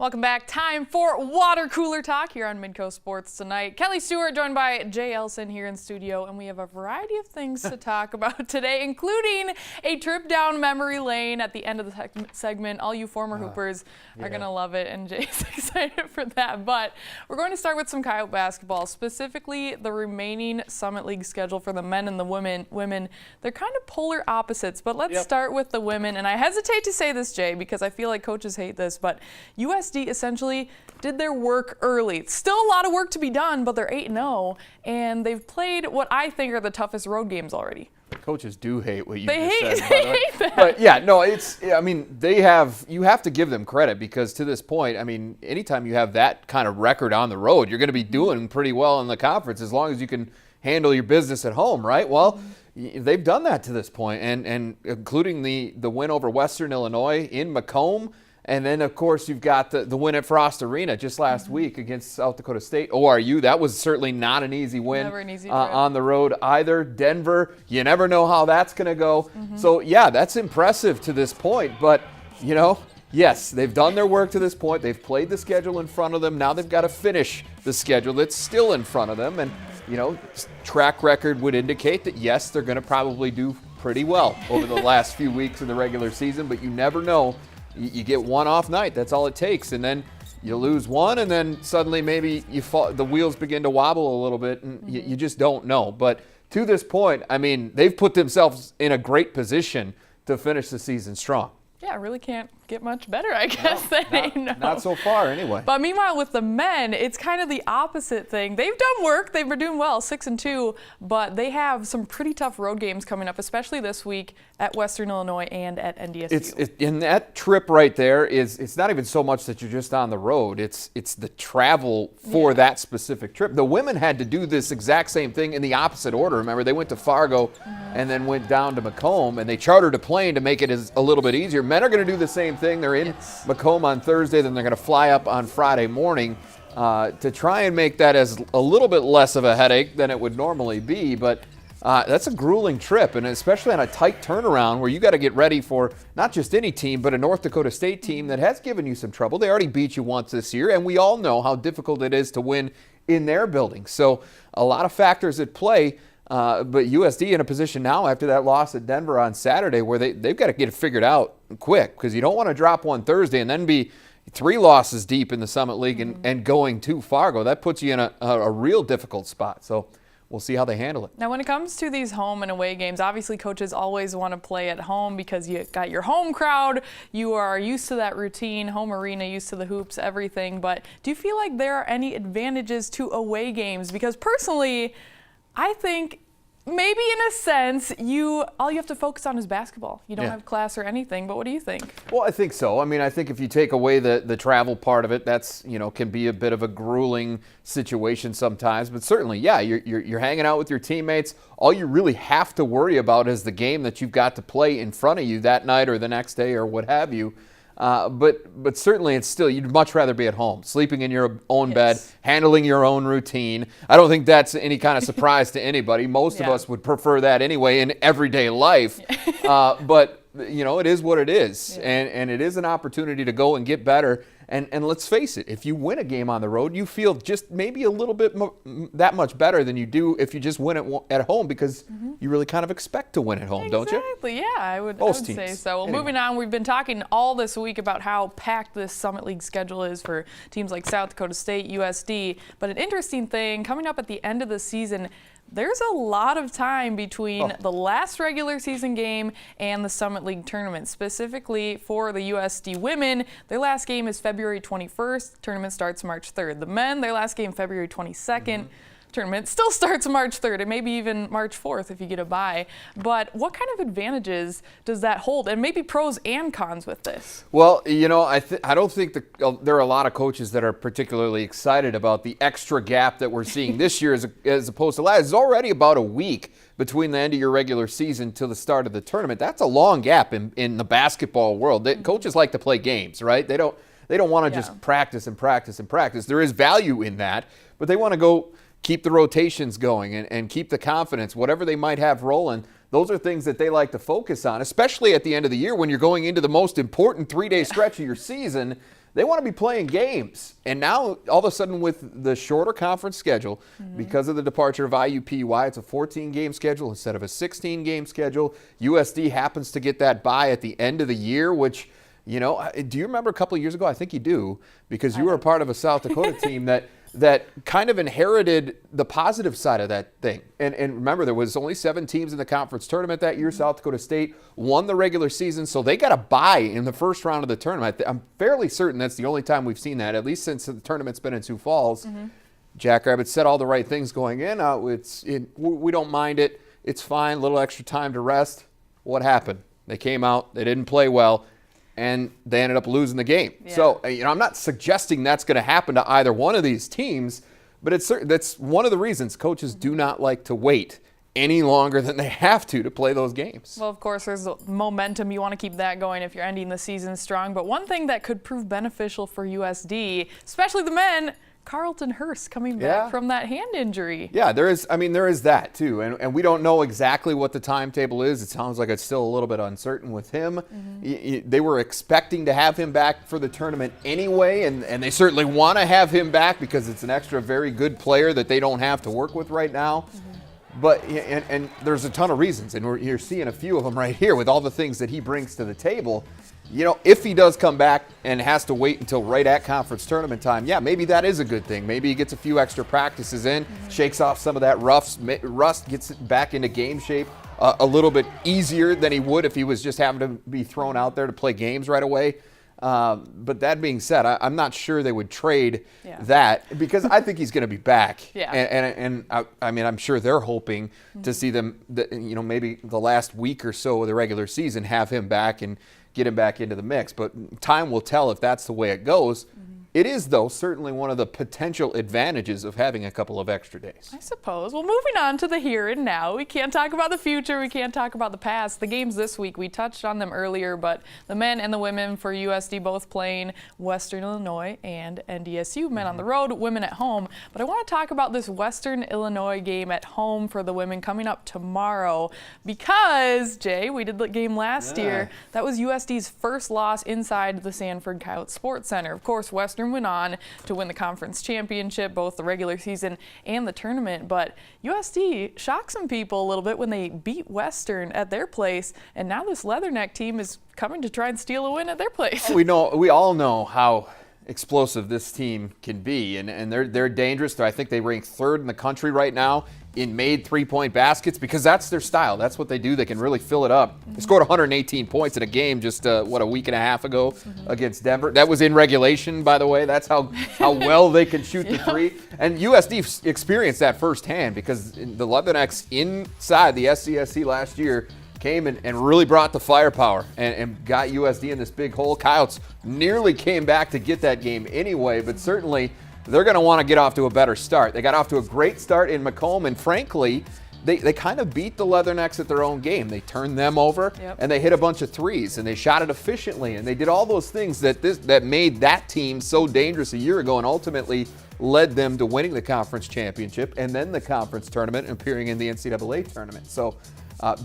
Welcome back. Time for water cooler talk here on Midco Sports tonight. Kelly Stewart joined by Jay Elsen here in studio, and we have a variety of things to talk about today, including a trip down memory lane at the end of the segment. All you former Hoopers are going to love it, and Jay's excited for that. But we're going to start with some Coyote basketball, specifically the remaining Summit League schedule for the men and the women. They're kind of polar opposites, but let's start with the women. And I hesitate to say this, Jay, because I feel like coaches hate this, but USD essentially did their work early. Still a lot of work to be done, but they're 8-0, and they've played what I think are the toughest road games already. Coaches do hate what you they just hate, said. They hate that. But yeah, no, you have to give them credit, because to this point, I mean, anytime you have that kind of record on the road, you're going to be doing pretty well in the conference as long as you can handle your business at home, right? Well, they've done that to this point, and including the win over Western Illinois in Macomb. And then, of course, you've got the win at Frost Arena just last week against South Dakota State. ORU, that was certainly not an easy win. Never an easy on the road either. Denver, you never know how that's going to go. So, yeah, that's impressive to this point. But, you know, yes, they've done their work to this point. They've played the schedule in front of them. Now they've got to finish the schedule that's still in front of them. And, you know, track record would indicate that, yes, they're going to probably do pretty well over the last few weeks of the regular season. But you never know. You get one off night, that's all it takes, and then you lose one, and then suddenly maybe the wheels begin to wobble a little bit, and you just don't know. But to this point, I mean, they've put themselves in a great position to finish the season strong. Yeah, really can't get much better, I guess. Not so far, anyway. But meanwhile, with the men, it's kind of the opposite thing. They've done work. They've been doing well, 6-2, but they have some pretty tough road games coming up, especially this week at Western Illinois and at NDSU. In that trip right there it's not even so much that you're just on the road. It's the travel for that specific trip. The women had to do this exact same thing in the opposite order. Remember, they went to Fargo and then went down to Macomb, and they chartered a plane to make it a little bit easier. Men are going to do the same thing. They're in Macomb on Thursday, then they're going to fly up on Friday morning to try and make that as a little bit less of a headache than it would normally be. But that's a grueling trip, and especially on a tight turnaround where you got to get ready for not just any team, but a North Dakota State team that has given you some trouble. They already beat you once this year, and we all know how difficult it is to win in their building. So a lot of factors at play. But USD in a position now after that loss at Denver on Saturday where they've got to get it figured out quick, because you don't want to drop one Thursday and then be 3 losses deep in the Summit League and going to Fargo. That puts you in a real difficult spot. So we'll see how they handle it. Now, when it comes to these home and away games, obviously coaches always want to play at home because you got your home crowd. You are used to that routine, home arena, used to the hoops, everything. But do you feel like there are any advantages to away games? Because personally, I think maybe in a sense, all you have to focus on is basketball. You don't have class or anything, but what do you think? Well, I think so. I mean, I think if you take away the travel part of it, that's, can be a bit of a grueling situation sometimes. But certainly, yeah, you're hanging out with your teammates. All you really have to worry about is the game that you've got to play in front of you that night or the next day or what have you. But certainly it's still, you'd much rather be at home, sleeping in your own bed, handling your own routine. I don't think that's any kind of surprise to anybody. Most of us would prefer that anyway in everyday life. But, it is what it is. And it is an opportunity to go and get better. And let's face it, if you win a game on the road, you feel just maybe a little bit that much better than you do if you just win it at home, because you really kind of expect to win at home, don't you? Exactly, yeah, I would teams. say so. Well, moving on, we've been talking all this week about how packed this Summit League schedule is for teams like South Dakota State, USD. But an interesting thing, coming up at the end of the season, there's a lot of time between the last regular season game and the Summit League tournament. Specifically for the USD women, their last game is February 21st. Tournament starts March 3rd. The men, their last game February 22nd. Tournament still starts March 3rd and maybe even March 4th if you get a bye. But what kind of advantages does that hold? And maybe pros and cons with this? Well, I don't think there are a lot of coaches that are particularly excited about the extra gap that we're seeing this year as opposed to last. It's already about a week between the end of your regular season to the start of the tournament. That's a long gap in the basketball world. Coaches like to play games, right? They don't want to just practice and practice and practice. There is value in that, but they want to go keep the rotations going and keep the confidence, whatever they might have rolling. Those are things that they like to focus on, especially at the end of the year when you're going into the most important 3-day stretch of your season. They want to be playing games. And now, all of a sudden, with the shorter conference schedule, because of the departure of IUPUI, it's a 14-game schedule instead of a 16-game schedule. USD happens to get that bye at the end of the year, which, do you remember a couple of years ago? I think you do, because you were a part of a South Dakota team that kind of inherited the positive side of that thing. And remember, there was only 7 teams in the conference tournament that year. South Dakota State won the regular season, so they got a bye in the first round of the tournament. I'm fairly certain that's the only time we've seen that, at least since the tournament's been in Sioux Falls. Jackrabbit said all the right things going in. We don't mind it. It's fine. A little extra time to rest. What happened? They came out. They didn't play well. And they ended up losing the game. Yeah. So, I'm not suggesting that's going to happen to either one of these teams, but that's one of the reasons coaches do not like to wait any longer than they have to play those games. Well, of course, there's momentum. You want to keep that going if you're ending the season strong. But one thing that could prove beneficial for USD, especially the men, Carlton Hearst coming back from that hand injury. Yeah, there is that too. And we don't know exactly what the timetable is. It sounds like it's still a little bit uncertain with him. They were expecting to have him back for the tournament anyway, and they certainly want to have him back because it's an extra very good player that they don't have to work with right now. But and there's a ton of reasons, and you're seeing a few of them right here with all the things that he brings to the table. If he does come back and has to wait until right at conference tournament time, maybe that is a good thing. Maybe he gets a few extra practices in, shakes off some of that rust, gets it back into game shape a little bit easier than he would if he was just having to be thrown out there to play games right away. But that being said, I'm not sure they would trade that because I think he's going to be back. And I'm sure they're hoping to see them, maybe the last week or so of the regular season, have him back and get him back into the mix. But time will tell if that's the way it goes. It is, though, certainly one of the potential advantages of having a couple of extra days. I suppose. Well, moving on to the here and now. We can't talk about the future. We can't talk about the past. The games this week, we touched on them earlier, but the men and the women for USD both playing Western Illinois and NDSU. Men on the road, women at home. But I want to talk about this Western Illinois game at home for the women coming up tomorrow because, Jay, we did the game last year. That was USD's first loss inside the Sanford Coyote Sports Center. Of course, Western went on to win the conference championship, both the regular season and the tournament. But USD shocked some people a little bit when they beat Western at their place, and now this Leatherneck team is coming to try and steal a win at their place. We all know how explosive this team can be, and they're dangerous. I think they rank 3rd in the country right now in made 3-point baskets because that's their style. That's what they do. They can really fill it up. They scored 118 points in a game just a week and a half ago against Denver. That was in regulation, by the way. That's how well they can shoot the three. And USD experienced that firsthand because the Leathernecks inside the SCSC last year came and really brought the firepower and got USD in this big hole. Coyotes nearly came back to get that game anyway, but certainly they're going to want to get off to a better start. They got off to a great start in Macomb, and frankly, they kind of beat the Leathernecks at their own game. They turned them over, and they hit a bunch of threes, and they shot it efficiently, and they did all those things that made that team so dangerous a year ago and ultimately led them to winning the conference championship and then the conference tournament and appearing in the NCAA tournament. So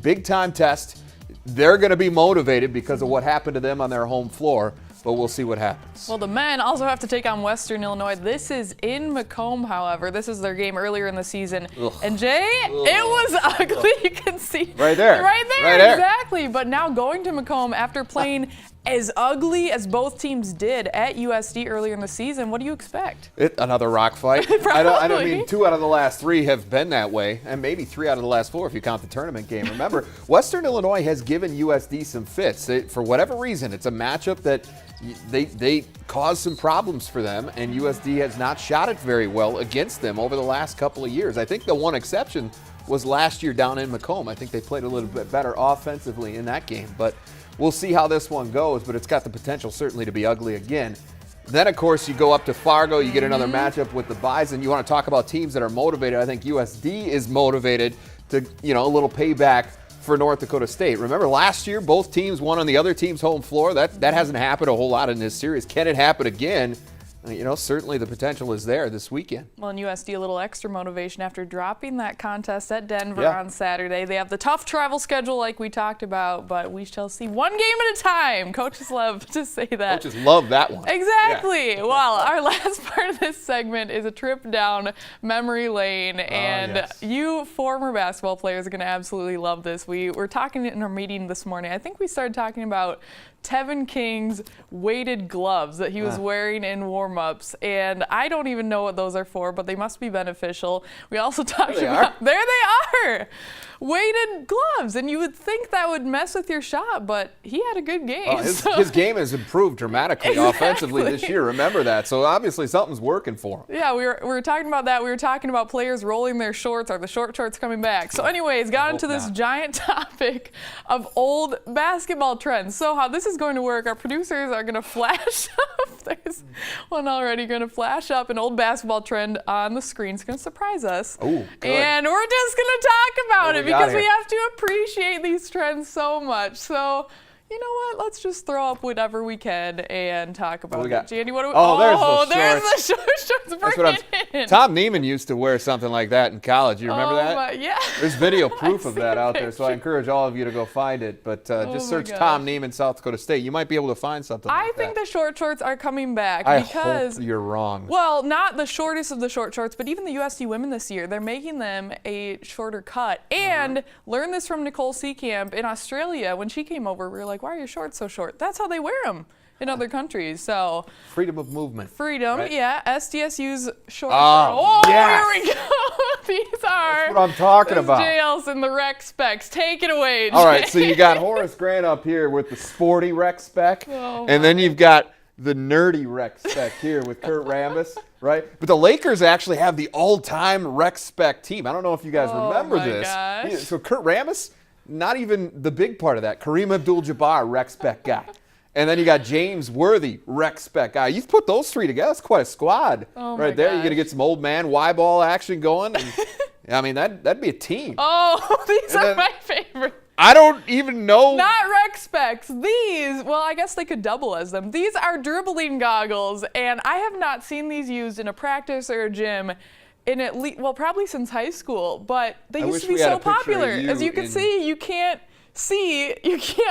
big-time test. They're going to be motivated because of what happened to them on their home floor, but we'll see what happens. Well, the men also have to take on Western Illinois. This is in Macomb, however. This is their game earlier in the season. And Jay, it was ugly. You can see. Right there. Right there, exactly. But now going to Macomb after playing as ugly as both teams did at USD earlier in the season, what do you expect? Another rock fight. I don't mean 2 out of the last 3 have been that way, and maybe 3 out of the last 4 if you count the tournament game. Remember, Western Illinois has given USD some fits. For whatever reason, it's a matchup that they caused some problems for them, and USD has not shot it very well against them over the last couple of years. I think the one exception was last year down in Macomb. I think they played a little bit better offensively in that game, but we'll see how this one goes, but it's got the potential certainly to be ugly again. Then, of course, you go up to Fargo, you get another matchup with the Bison. You want to talk about teams that are motivated. I think USD is motivated to, a little payback for North Dakota State. Remember, last year, both teams won on the other team's home floor. That hasn't happened a whole lot in this series. Can it happen again? certainly the potential is there this weekend. Well, in USD, a little extra motivation after dropping that contest at Denver Yeah. on Saturday. They have the tough travel schedule like we talked about, but we shall see one game at a time. Coaches love to say that. Coaches love that one. Exactly. Yeah. Well, our last part of this segment is a trip down memory lane, and yes. you former basketball players are going to absolutely love this. We were talking in our meeting this morning. I think we started talking about Tevin King's weighted gloves that he was wearing in warm-ups, and I don't even know what those are for, but they must be beneficial. We also talked about there they are, weighted gloves, and you would think that would mess with your shot, but he had a good game. His game has improved dramatically offensively this year. Remember that. So obviously something's working for him. Yeah, we were talking about that. We were talking about players rolling their shorts. Are the short shorts coming back? So anyways, got into this giant topic of old basketball trends. So how this is going to work, our producers are going to flash up. There's one already going to flash up an old basketball trend on the screen. It's going to surprise us. Oh, good. And we're just going to talk about it because we here? have to appreciate these trends so much. So you know what? Let's just throw up whatever we can and talk about it. Jandy, what do we? Oh, there's the shorts. Bring it in. Tom Neiman used to wear something like that in college. You remember that? Yeah. There's video proof of that out there, so I encourage all of you to go find it. But just search Tom Neiman, South Dakota State. You might be able to find something like that. I think the short shorts are coming back because you're wrong. Well, not the shortest of the short shorts, but even the USD women this year, they're making them a shorter cut. And learn this from Nicole Seecamp in Australia. When she came over, we were like, why are your shorts so short? That's how they wear them in other countries. So freedom of movement. Freedom, right? Yeah. SDSU's short. Yes. Here we go. These are. That's what I'm talking about. J. Elsen, the rec specs. Take it away, Jay. All right, so you got Horace Grant up here with the sporty rec spec, Oh, and then you've got the nerdy rec spec here with Kurt Rambis, right? But the Lakers actually have the all-time rec spec team. I don't know if you guys remember this. Gosh. So Kurt Rambis, not even the big part of that. Kareem Abdul-Jabbar, rec spec guy. And then you got James Worthy, rec spec guy. You put those three together, that's quite a squad right there. You're going to get some old man Y-ball action going. And, I mean, that'd be a team. Oh, these are my favorite. I don't even know. Not rec specs. These, well, I guess they could double as them. These are dribbling goggles, and I have not seen these used in a practice or a gym in at least, well, probably since high school, but they used to be so popular. As you can see, you can't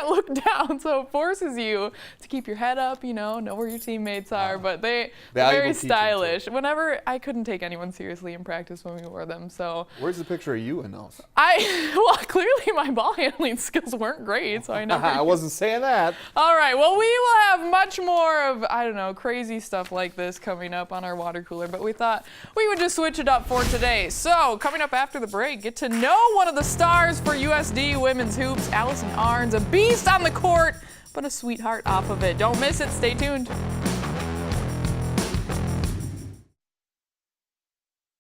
look down, so it forces you to keep your head up, know where your teammates are, but they're very stylish. Whenever, I couldn't take anyone seriously in practice when we wore them, so. Where's the picture of you in those? Well, clearly my ball handling skills weren't great, so I never. I wasn't saying that. All right, well, we will have much more of, I don't know, crazy stuff like this coming up on our water cooler, but we thought we would just switch it up for today. So, coming up after the break, get to know one of the stars for USD women's hoops, Allison Arns, a beast on the court, but a sweetheart off of it. Don't miss it. Stay tuned.